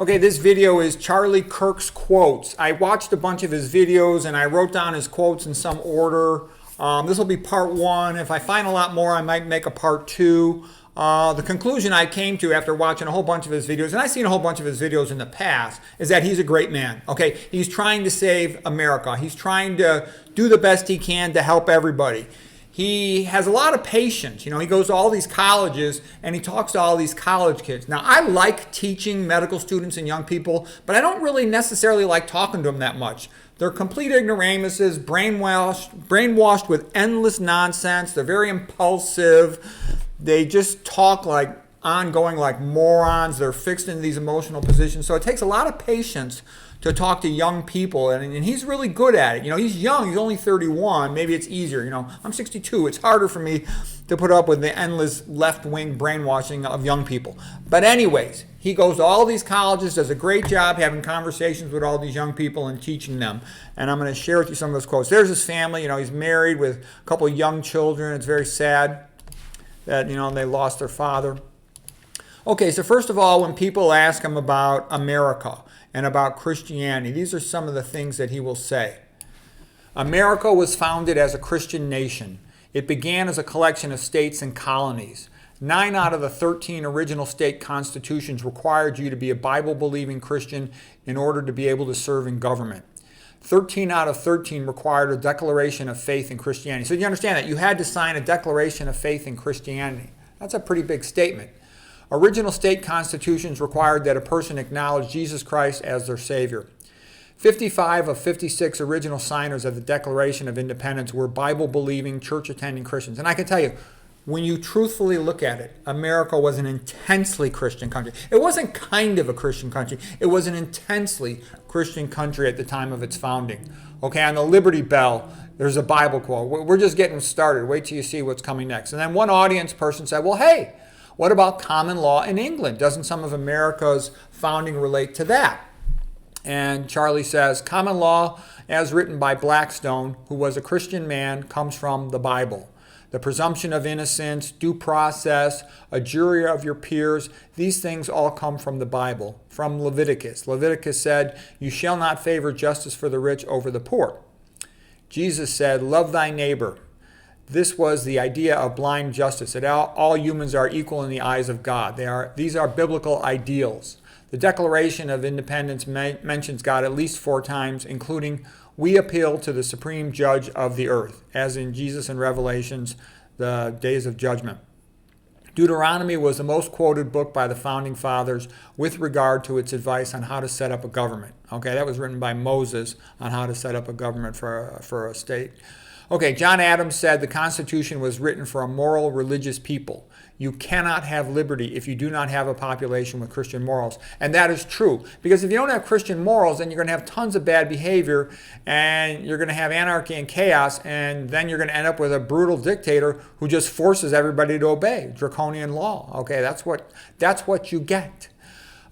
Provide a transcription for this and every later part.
Okay, this video is Charlie Kirk's quotes. I watched a bunch of his videos and I wrote down his quotes in some order. This will be part one. If I find a lot more, I might make a part two. The conclusion I came to after watching a whole bunch of his videos, and I've seen a whole bunch of his videos in the past, is that he's a great man. Okay, he's trying to save America. He's trying to do the best he can to help everybody. He has a lot of patience. He goes to all these colleges and he talks to all these college kids. Now, I like teaching medical students and young people, but I don't really necessarily like talking to them that much. They're complete ignoramuses, brainwashed with endless nonsense. They're very impulsive. They just talk like morons. They're fixed into these emotional positions. So it takes a lot of patience to talk to young people, and he's really good at it. He's young. He's only 31. Maybe it's easier. I'm 62. It's harder for me to put up with the endless left-wing brainwashing of young people. But anyways, he goes to all these colleges, does a great job having conversations with all these young people and teaching them. And I'm going to share with you some of those quotes. There's his family. He's married with a couple of young children. It's very sad that, they lost their father. Okay, so first of all, when people ask him about America and about Christianity, these are some of the things that he will say. America was founded as a Christian nation. It began as a collection of states and colonies. 9 out of the 13 original state constitutions required you to be a Bible-believing Christian in order to be able to serve in government. 13 out of 13 required a declaration of faith in Christianity. So you understand that you had to sign a declaration of faith in Christianity. That's a pretty big statement. Original state constitutions required that a person acknowledge Jesus Christ as their Savior. 55 of 56 original signers of the Declaration of Independence were Bible-believing, church-attending Christians. And I can tell you, when you truthfully look at it, America was an intensely Christian country. It wasn't kind of a Christian country. It was an intensely Christian country at the time of its founding. Okay, on the Liberty Bell, there's a Bible quote. We're just getting started. Wait till you see what's coming next. And then one audience person said, well, hey, what about common law in England? Doesn't some of America's founding relate to that? And Charlie says, common law, as written by Blackstone, who was a Christian man, comes from the Bible. The presumption of innocence, due process, a jury of your peers, these things all come from the Bible, from Leviticus. Leviticus said, you shall not favor justice for the rich over the poor. Jesus said, love thy neighbor. This was the idea of blind justice, that all humans are equal in the eyes of God. These are biblical ideals. The Declaration of Independence mentions God at least 4 times, including, we appeal to the supreme judge of the earth, as in Jesus and Revelations, the days of judgment. Deuteronomy was the most quoted book by the founding fathers with regard to its advice on how to set up a government. Okay, that was written by Moses on how to set up a government for a state. Okay, John Adams said the Constitution was written for a moral, religious people. You cannot have liberty if you do not have a population with Christian morals. And that is true. Because if you don't have Christian morals, then you're going to have tons of bad behavior, and you're going to have anarchy and chaos, and then you're going to end up with a brutal dictator who just forces everybody to obey draconian law. Okay, that's what you get.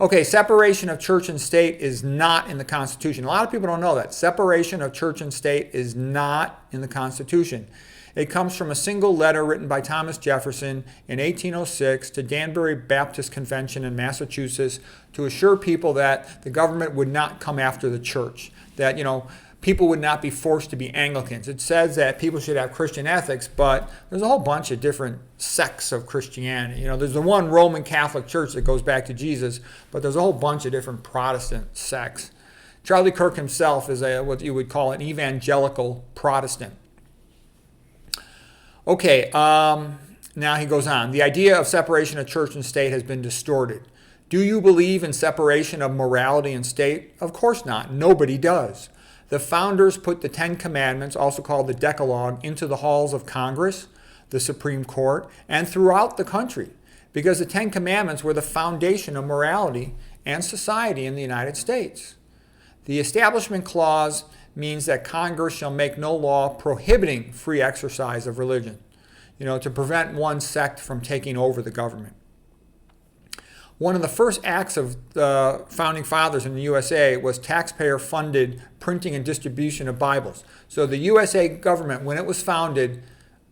Okay, separation of church and state is not in the Constitution. A lot of people don't know that. Separation of church and state is not in the Constitution. It comes from a single letter written by Thomas Jefferson in 1806 to Danbury Baptist Convention in Massachusetts to assure people that the government would not come after the church, that, people would not be forced to be Anglicans. It says that people should have Christian ethics, but there's a whole bunch of different sects of Christianity. There's the one Roman Catholic Church that goes back to Jesus, but there's a whole bunch of different Protestant sects. Charlie Kirk himself is what you would call an evangelical Protestant. Okay, now he goes on. The idea of separation of church and state has been distorted. Do you believe in separation of morality and state? Of course not. Nobody does. The founders put the 10 Commandments, also called the Decalogue, into the halls of Congress, the Supreme Court, and throughout the country, because the 10 Commandments were the foundation of morality and society in the United States. The Establishment Clause means that Congress shall make no law prohibiting free exercise of religion, to prevent one sect from taking over the government. One of the first acts of the founding fathers in the USA was taxpayer-funded printing and distribution of Bibles. So the USA government, when it was founded,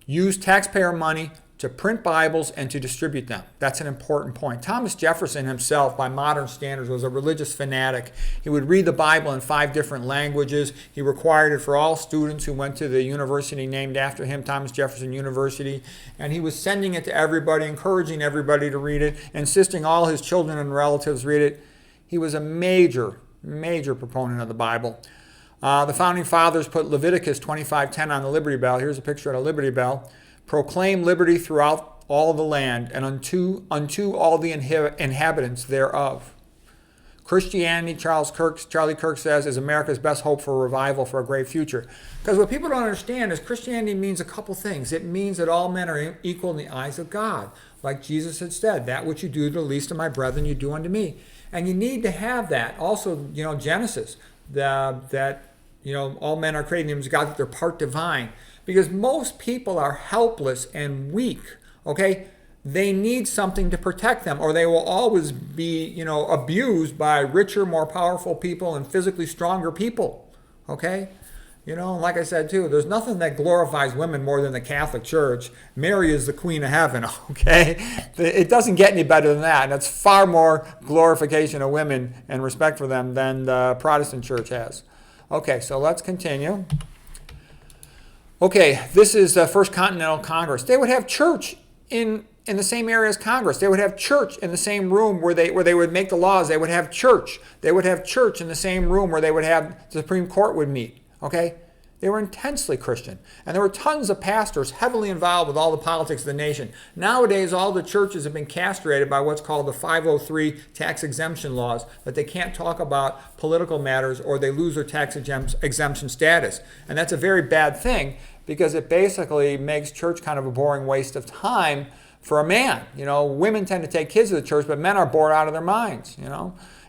used taxpayer money, to print Bibles and to distribute them. That's an important point. Thomas Jefferson himself, by modern standards, was a religious fanatic. He would read the Bible in 5 different languages. He required it for all students who went to the university named after him, Thomas Jefferson University. And he was sending it to everybody, encouraging everybody to read it, insisting all his children and relatives read it. He was a major proponent of the Bible. The Founding Fathers put Leviticus 25:10 on the Liberty Bell. Here's a picture of a Liberty Bell. Proclaim liberty throughout all the land and unto all the inhabitants thereof. Christianity, Charlie Kirk says, is America's best hope for revival for a great future. Because what people don't understand is Christianity means a couple things. It means that all men are equal in the eyes of God. Like Jesus had said, that which you do to the least of my brethren, you do unto me. And you need to have that. Also, Genesis, that all men are created in the image of God, that they're part divine. Because most people are helpless and weak, okay? They need something to protect them, or they will always be, abused by richer, more powerful people and physically stronger people, okay? Like I said too, there's nothing that glorifies women more than the Catholic Church. Mary is the Queen of Heaven, okay? It doesn't get any better than that, and it's far more glorification of women and respect for them than the Protestant Church has. Okay, so let's continue. Okay, this is the First Continental Congress. They would have church in the same area as Congress. They would have church in the same room where they would make the laws. They would have church. They would have church in the same room where they would have the Supreme Court would meet. Okay? They were intensely Christian. And there were tons of pastors heavily involved with all the politics of the nation. Nowadays, all the churches have been castrated by what's called the 503 tax exemption laws, that they can't talk about political matters or they lose their tax exemption status. And that's a very bad thing because it basically makes church kind of a boring waste of time for a man. Women tend to take kids to the church, but men are bored out of their minds,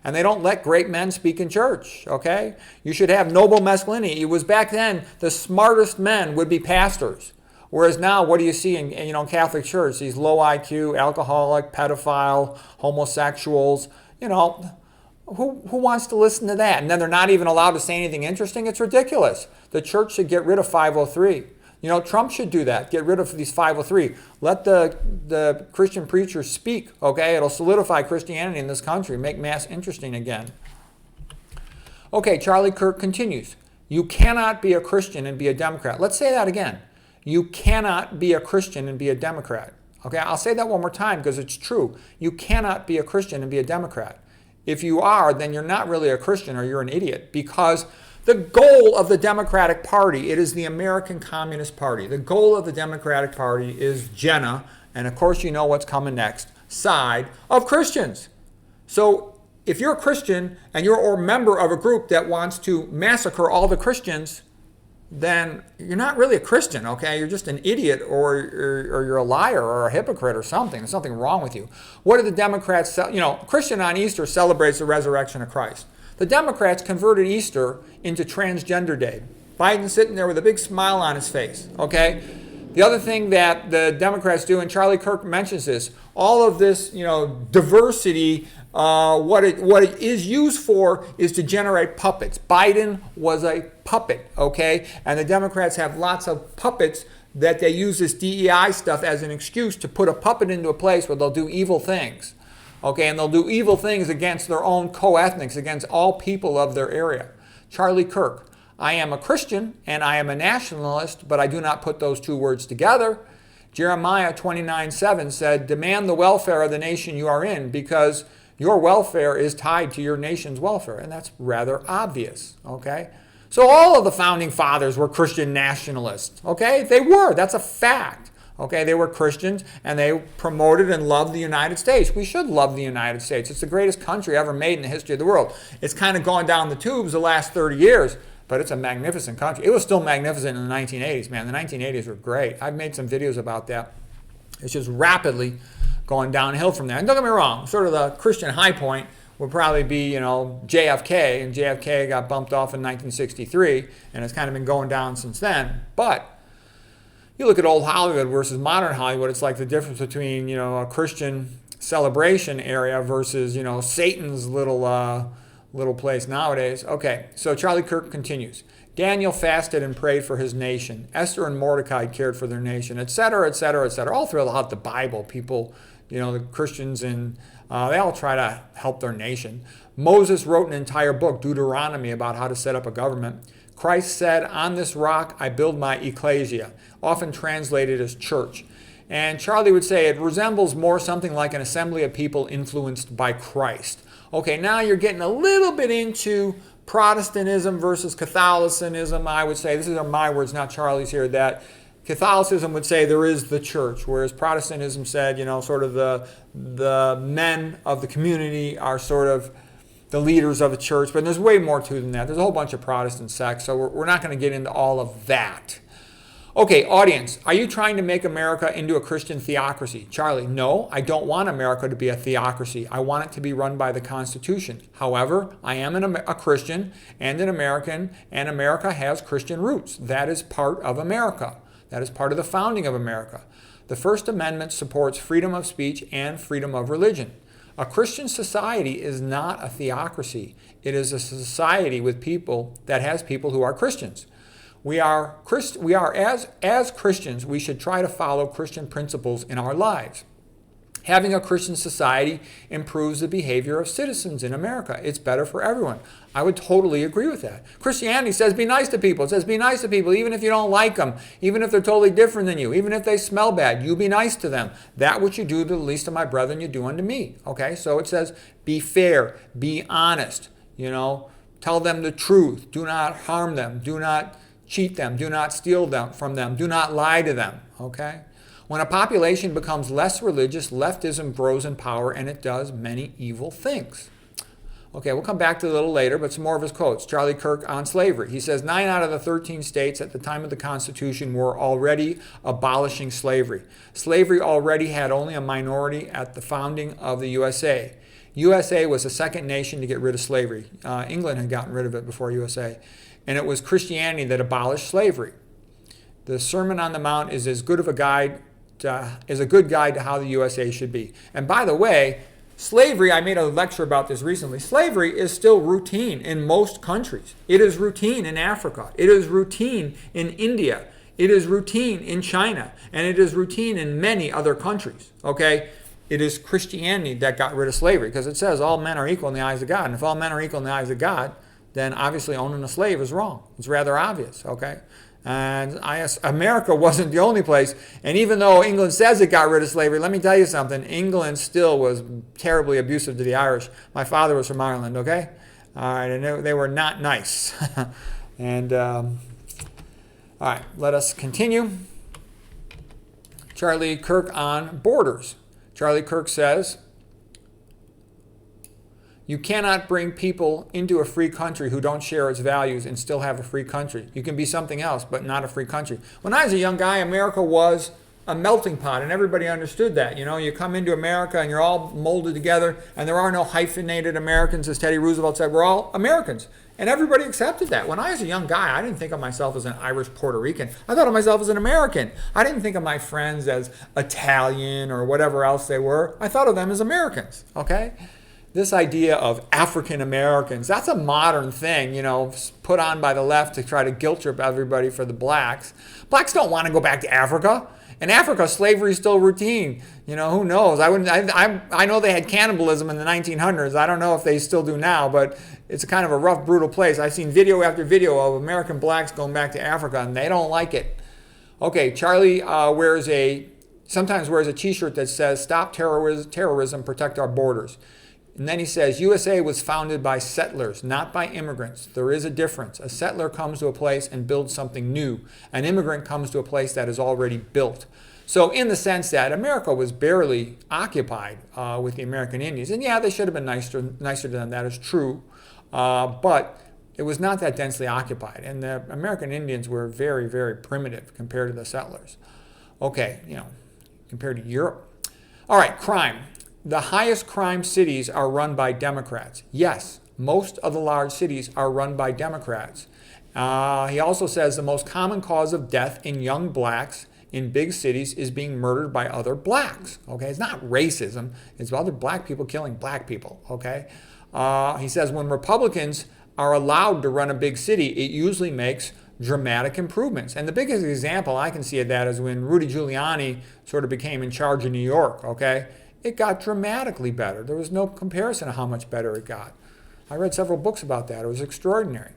And they don't let great men speak in church, okay? You should have noble masculinity. It was back then the smartest men would be pastors. Whereas now, what do you see in Catholic Church? These low IQ, alcoholic, pedophile, homosexuals, who wants to listen to that? And then they're not even allowed to say anything interesting? It's ridiculous. The church should get rid of 503. Trump should do that. Get rid of these 503. Let the Christian preachers speak, okay? It'll solidify Christianity in this country, make Mass interesting again. Okay, Charlie Kirk continues. You cannot be a Christian and be a Democrat. Let's say that again. You cannot be a Christian and be a Democrat. Okay, I'll say that one more time because it's true. You cannot be a Christian and be a Democrat. If you are, then you're not really a Christian or you're an idiot, because the goal of the Democratic Party, it is the American Communist Party. The goal of the Democratic Party is Jenna, and of course you know what's coming next, side of Christians. So if you're a Christian and you're a member of a group that wants to massacre all the Christians, then you're not really a Christian, okay? You're just an idiot or you're a liar or a hypocrite or something. There's something wrong with you. What do the Democrats, Christian on Easter celebrates the resurrection of Christ. The Democrats converted Easter into Transgender Day. Biden's sitting there with a big smile on his face, okay? The other thing that the Democrats do, and Charlie Kirk mentions this, all of this, diversity, what it is used for is to generate puppets. Biden was a puppet, okay? And the Democrats have lots of puppets that they use this DEI stuff as an excuse to put a puppet into a place where they'll do evil things. Okay, and they'll do evil things against their own co-ethnics, against all people of their area. Charlie Kirk, I am a Christian and I am a nationalist, but I do not put those two words together. Jeremiah 29:7 said, demand the welfare of the nation you are in, because your welfare is tied to your nation's welfare. And that's rather obvious, okay? So all of the founding fathers were Christian nationalists, okay? They were, that's a fact. Okay, they were Christians and they promoted and loved the United States. We should love the United States. It's the greatest country ever made in the history of the world. It's kind of gone down the tubes the last 30 years, but it's a magnificent country. It was still magnificent in the 1980s, man. The 1980s were great. I've made some videos about that. It's just rapidly going downhill from there. And don't get me wrong, sort of the Christian high point would probably be, JFK, and JFK got bumped off in 1963, and it's kind of been going down since then. But you look at old Hollywood versus modern Hollywood, it's like the difference between, a Christian celebration area versus, Satan's little little place nowadays. Okay, so Charlie Kirk continues. Daniel fasted and prayed for his nation. Esther and Mordecai cared for their nation, etc., etc., etc. All throughout the Bible, people, the Christians, and they all try to help their nation. Moses wrote an entire book, Deuteronomy, about how to set up a government. Christ said, on this rock I build my ecclesia, often translated as church. And Charlie would say it resembles more something like an assembly of people influenced by Christ. Okay, now you're getting a little bit into Protestantism versus Catholicism. I would say, this are my words, not Charlie's here, that Catholicism would say there is the church, whereas Protestantism said, sort of the men of the community are sort of the leaders of the church. But there's way more to it than that. There's a whole bunch of Protestant sects, so we're not going to get into all of that. Okay, audience, are you trying to make America into a Christian theocracy? Charlie, no, I don't want America to be a theocracy. I want it to be run by the Constitution. However, I am a Christian and an American, and America has Christian roots. That is part of America. That is part of the founding of America. The First Amendment supports freedom of speech and freedom of religion. A Christian society is not a theocracy. It is a society with people that has people who are Christians. We are as Christians, we should try to follow Christian principles in our lives. Having a Christian society improves the behavior of citizens in America. It's better for everyone. I would totally agree with that. Christianity says be nice to people. It says be nice to people even if you don't like them, even if they're totally different than you, even if they smell bad. You be nice to them. That which you do to the least of my brethren, you do unto me. Okay, so it says be fair, be honest, tell them the truth. Do not harm them. Do not cheat them. Do not steal them from them. Do not lie to them. Okay? When a population becomes less religious, leftism grows in power, and it does many evil things. Okay, we'll come back to it a little later, but some more of his quotes. Charlie Kirk on slavery. He says 9 out of the 13 states at the time of the Constitution were already abolishing slavery. Slavery already had only a minority at the founding of the USA. USA was the second nation to get rid of slavery. England had gotten rid of it before USA. And it was Christianity that abolished slavery. The Sermon on the Mount is as good of a guide is a good guide to how the USA should be. And by the way, slavery, I made a lecture about this recently. Slavery is still routine in most countries. It is routine in Africa. It is routine in India. It is routine in China. And it is routine in many other countries. Okay? It is Christianity that got rid of slavery because it says all men are equal in the eyes of God. And if all men are equal in the eyes of God, then obviously owning a slave is wrong. It's rather obvious, okay? And America wasn't the only place. And even though England says it got rid of slavery, let me tell you something. England still was terribly abusive to the Irish. My father was from Ireland, okay? All right, and they were not nice. And, all right, let us continue. Charlie Kirk on borders. Charlie Kirk says, you cannot bring people into a free country who don't share its values and still have a free country. You can be something else, but not a free country. When I was a young guy, America was a melting pot, and everybody understood that. You come into America and you're all molded together, and there are no hyphenated Americans, as Teddy Roosevelt said. We're all Americans. And everybody accepted that. When I was a young guy, I didn't think of myself as an Irish Puerto Rican. I thought of myself as an American. I didn't think of my friends as Italian or whatever else they were. I thought of them as Americans, okay? This idea of African Americans, that's a modern thing, put on by the left to try to guilt trip everybody for the blacks. Blacks don't want to go back to Africa. In Africa, slavery is still routine. Who knows? I know they had cannibalism in the 1900s. I don't know if they still do now, but it's a kind of a rough, brutal place. I've seen video after video of American blacks going back to Africa, and they don't like it. Okay, Charlie sometimes wears a t-shirt that says, "Stop terrorism, protect our borders." And then he says, USA was founded by settlers, not by immigrants. There is a difference. A settler comes to a place and builds something new. An immigrant comes to a place that is already built. So in the sense that America was barely occupied with the American Indians. And yeah, they should have been nicer to them. That is true. But it was not that densely occupied. And the American Indians were very, very primitive compared to the settlers. Okay, compared to Europe. All right, crime. The highest crime cities are run by Democrats. Yes, most of the large cities are run by Democrats. He also says the most common cause of death in young blacks in big cities is being murdered by other blacks. Okay, it's not racism. It's other black people killing black people. Okay, He says when Republicans are allowed to run a big city, it usually makes dramatic improvements. And the biggest example I can see of that is when Rudy Giuliani sort of became in charge of New York, okay? It got dramatically better. There was no comparison to how much better it got. I read several books about that. It was extraordinary.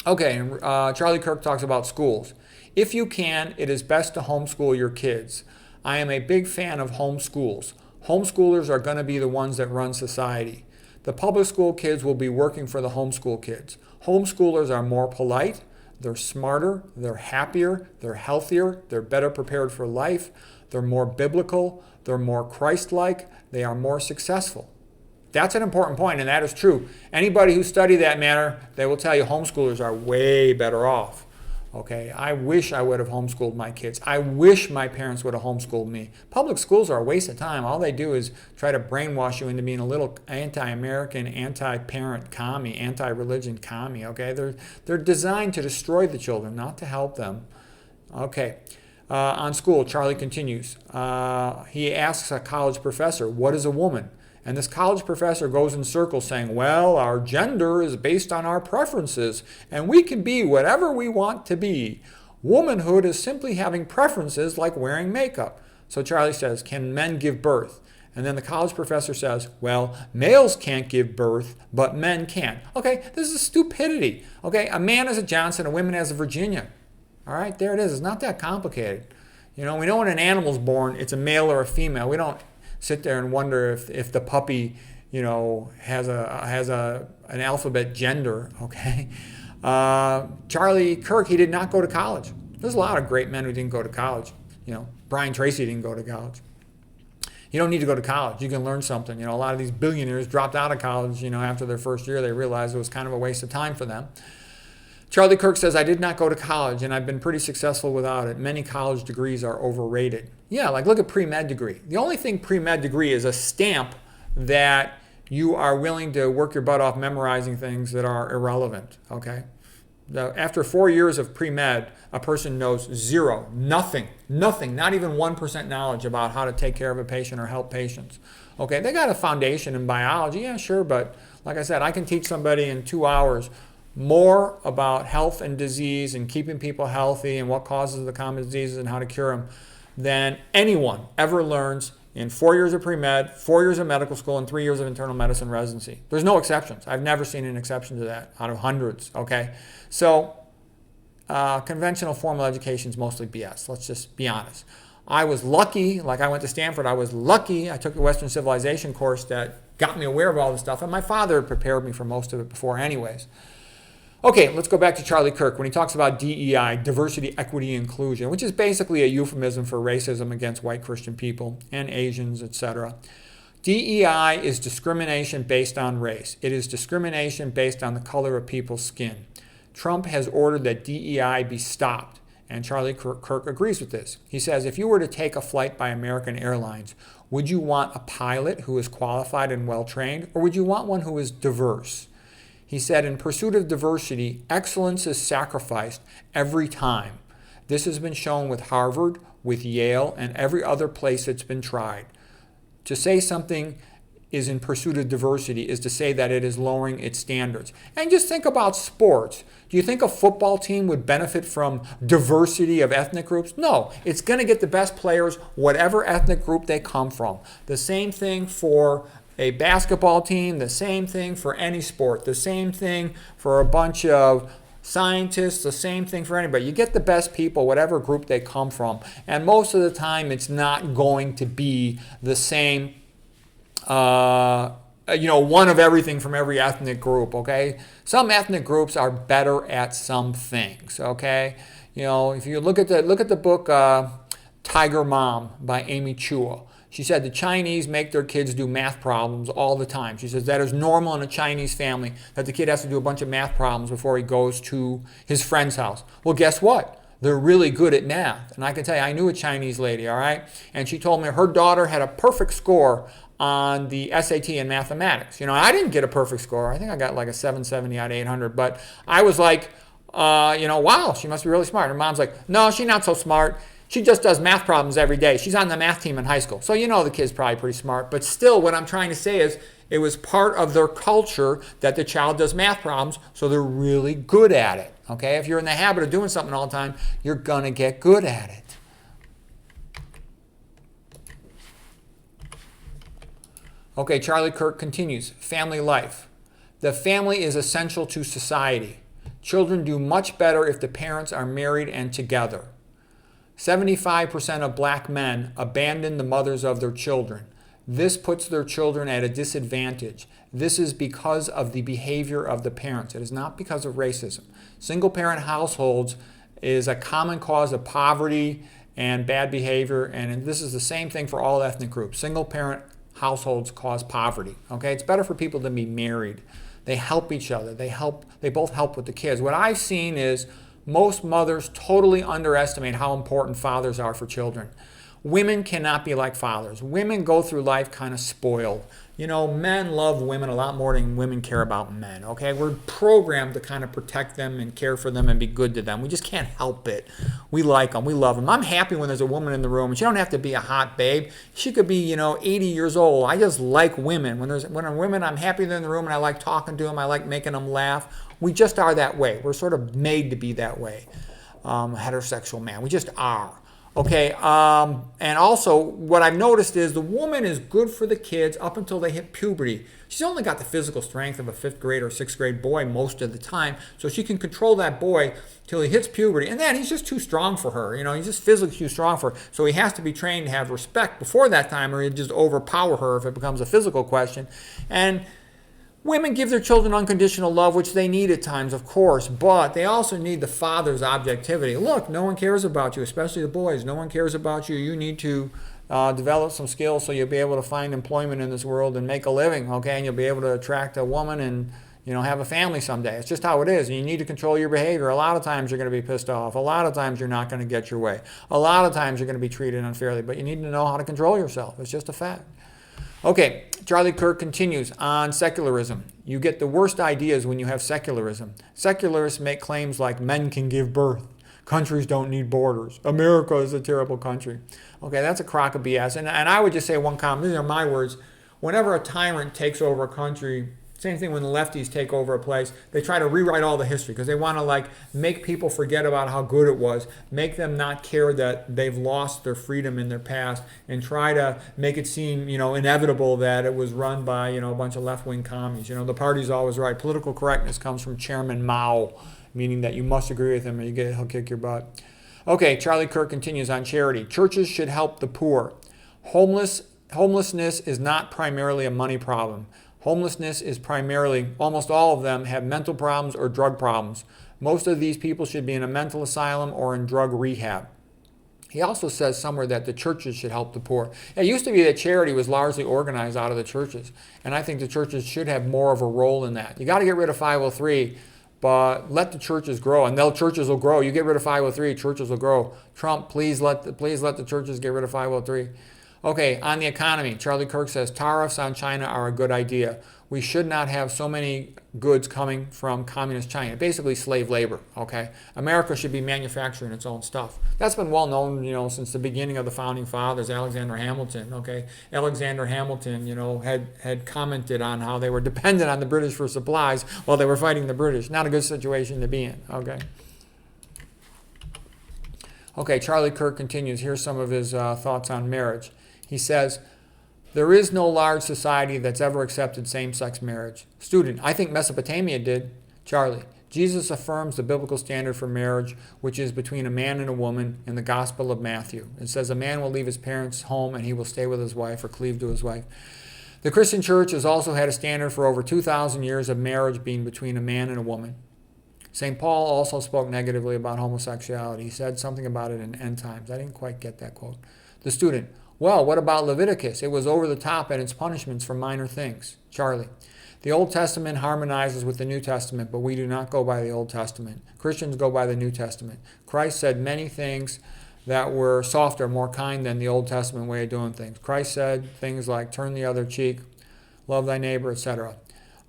Okay, and Charlie Kirk talks about schools. If you can, it is best to homeschool your kids. I am a big fan of homeschools. Homeschoolers are going to be the ones that run society. The public school kids will be working for the homeschool kids. Homeschoolers are more polite, they're smarter, they're happier, they're healthier, they're better prepared for life, they're more biblical, they're more Christ-like, they are more successful. That's an important point, and that is true. Anybody who studied that matter, they will tell you homeschoolers are way better off. Okay, I wish I would have homeschooled my kids. I wish my parents would have homeschooled me. Public schools are a waste of time. All they do is try to brainwash you into being a little anti-American, anti-parent commie, anti-religion commie. Okay, they're designed to destroy the children, not to help them. Okay, on school, Charlie continues. He asks a college professor, "What is a woman?" And this college professor goes in circles saying, well, our gender is based on our preferences, and we can be whatever we want to be. Womanhood is simply having preferences like wearing makeup. So Charlie says, can men give birth? And then the college professor says, well, males can't give birth, but men can. Okay, this is stupidity. Okay, a man is a Johnson, a woman has a Virginia. All right, there it is. It's not that complicated. You know, we know when an animal's born, it's a male or a female. We don't sit there and wonder if the puppy, you know, has an alphabet gender, okay? Charlie Kirk, he did not go to college. There's a lot of great men who didn't go to college. You know, Brian Tracy didn't go to college. You don't need to go to college. You can learn something. You know, a lot of these billionaires dropped out of college, you know, after their first year. They realized it was kind of a waste of time for them. Charlie Kirk says, I did not go to college, and I've been pretty successful without it. Many college degrees are overrated. Yeah, like look at pre-med degree. The only thing pre-med degree is a stamp that you are willing to work your butt off memorizing things that are irrelevant, okay? After 4 years of pre-med, a person knows zero, nothing, not even 1% knowledge about how to take care of a patient or help patients. Okay, they got a foundation in biology, yeah, sure, but like I said, I can teach somebody in 2 hours more about health and disease and keeping people healthy and what causes the common diseases and how to cure them than anyone ever learns in 4 years of pre-med, 4 years of medical school, and 3 years of internal medicine residency. There's no exceptions. I've never seen an exception to that out of hundreds, okay? So conventional formal education is mostly BS. Let's just be honest. I was lucky, like I went to Stanford, I was lucky. I took a Western Civilization course that got me aware of all this stuff, and my father had prepared me for most of it before anyways. Okay, let's go back to Charlie Kirk when he talks about DEI, diversity, equity, inclusion, which is basically a euphemism for racism against white Christian people and Asians, etc. DEI is discrimination based on race. It is discrimination based on the color of people's skin. Trump has ordered that DEI be stopped, and Charlie Kirk agrees with this. He says, if you were to take a flight by American Airlines, would you want a pilot who is qualified and well-trained, or would you want one who is diverse? He said, in pursuit of diversity, excellence is sacrificed every time. This has been shown with Harvard, with Yale, and every other place it's been tried. To say something is in pursuit of diversity is to say that it is lowering its standards. And just think about sports. Do you think a football team would benefit from diversity of ethnic groups? No, it's going to get the best players, whatever ethnic group they come from. The same thing for a basketball team, the same thing for any sport, the same thing for a bunch of scientists, the same thing for anybody. You get the best people, whatever group they come from, and most of the time it's not going to be the same, one of everything from every ethnic group, okay? Some ethnic groups are better at some things, okay? You know, if you look at the book Tiger Mom by Amy Chua, she said the Chinese make their kids do math problems all the time. She says that is normal in a Chinese family, that the kid has to do a bunch of math problems before he goes to his friend's house. Well, guess what? They're really good at math. And I can tell you, I knew a Chinese lady, all right? And she told me her daughter had a perfect score on the SAT in mathematics. You know, I didn't get a perfect score. I think I got like a 770 out of 800. But I was like, wow, she must be really smart. Her mom's like, no, she's not so smart. She just does math problems every day. She's on the math team in high school. So you know the kid's probably pretty smart. But still, what I'm trying to say is It was part of their culture that the child does math problems, so they're really good at it. Okay, if you're in the habit of doing something all the time, you're going to get good at it. Okay, Charlie Kirk continues. Family life. The family is essential to society. Children do much better if the parents are married and together. 75% of black men abandon the mothers of their children. This puts their children at a disadvantage. This is because of the behavior of the parents. It is not because of racism. Single-parent households is a common cause of poverty and bad behavior, and this is the same thing for all ethnic groups. Single-parent households cause poverty. Okay, it's better for people to be married. They help each other. They both help with the kids. What I've seen is most mothers totally underestimate how important fathers are for children. Women cannot be like fathers. Women go through life kind of spoiled. You know, men love women a lot more than women care about men, okay? We're programmed to kind of protect them and care for them and be good to them. We just can't help it. We like them. We love them. I'm happy when there's a woman in the room, and she don't have to be a hot babe. She could be, 80 years old. I just like women. When I'm women, I'm happy they're in the room, and I like talking to them. I like making them laugh. We just are that way. We're sort of made to be that way. Heterosexual man. We just are. Okay, and also what I've noticed is the woman is good for the kids up until they hit puberty. She's only got the physical strength of a 5th grade or 6th grade boy most of the time, so she can control that boy till he hits puberty, and then he's just too strong for her. He's just physically too strong for her, so he has to be trained to have respect before that time, or he'll just overpower her if it becomes a physical question. And women give their children unconditional love, which they need at times, of course, but they also need the father's objectivity. Look, no one cares about you, especially the boys. No one cares about you. You need to develop some skills so you'll be able to find employment in this world and make a living, okay? And you'll be able to attract a woman and, have a family someday. It's just how it is. And you need to control your behavior. A lot of times you're going to be pissed off. A lot of times you're not going to get your way. A lot of times you're going to be treated unfairly, but you need to know how to control yourself. It's just a fact. Okay, Charlie Kirk continues on secularism. You get the worst ideas when you have secularism. Secularists make claims like men can give birth. Countries don't need borders. America is a terrible country. Okay, that's a crock of BS. And I would just say one comment. These are my words. Whenever a tyrant takes over a country, same thing when the lefties take over a place, they try to rewrite all the history because they want to make people forget about how good it was, make them not care that they've lost their freedom in their past, and try to make it seem, inevitable that it was run by, a bunch of left-wing commies. The party's always right. Political correctness comes from Chairman Mao, meaning that you must agree with him or he'll kick your butt. Okay, Charlie Kirk continues on charity. Churches should help the poor. Homelessness is not primarily a money problem. Homelessness is primarily, almost all of them have mental problems or drug problems. Most of these people should be in a mental asylum or in drug rehab. He also says somewhere that the churches should help the poor. It used to be that charity was largely organized out of the churches, and I think the churches should have more of a role in that. You got to get rid of 503, but let the churches grow, and churches will grow. You get rid of 503, churches will grow. Trump, please let the churches get rid of 503. Okay, on the economy, Charlie Kirk says tariffs on China are a good idea. We should not have so many goods coming from communist China, basically slave labor, okay? America should be manufacturing its own stuff. That's been well known, since the beginning of the founding fathers, Alexander Hamilton, okay? Alexander Hamilton, had commented on how they were dependent on the British for supplies while they were fighting the British. Not a good situation to be in, okay? Okay, Charlie Kirk continues. Here's some of his thoughts on marriage. He says, there is no large society that's ever accepted same-sex marriage. Student, I think Mesopotamia did. Charlie, Jesus affirms the biblical standard for marriage, which is between a man and a woman in the Gospel of Matthew. It says a man will leave his parents' home and he will stay with his wife or cleave to his wife. The Christian church has also had a standard for over 2,000 years of marriage being between a man and a woman. St. Paul also spoke negatively about homosexuality. He said something about it in End Times. I didn't quite get that quote. The student, well, what about Leviticus? It was over the top in its punishments for minor things. Charlie, the Old Testament harmonizes with the New Testament, but we do not go by the Old Testament. Christians go by the New Testament. Christ said many things that were softer, more kind than the Old Testament way of doing things. Christ said things like turn the other cheek, love thy neighbor, etc.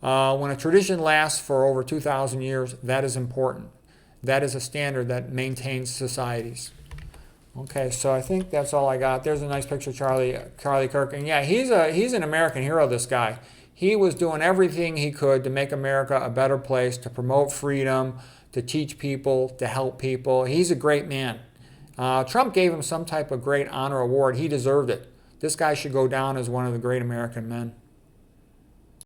When a tradition lasts for over 2,000 years, that is important. That is a standard that maintains societies. Okay, so I think that's all I got. There's a nice picture of Charlie Kirk. And yeah, he's an American hero, this guy. He was doing everything he could to make America a better place, to promote freedom, to teach people, to help people. He's a great man. Trump gave him some type of great honor award. He deserved it. This guy should go down as one of the great American men.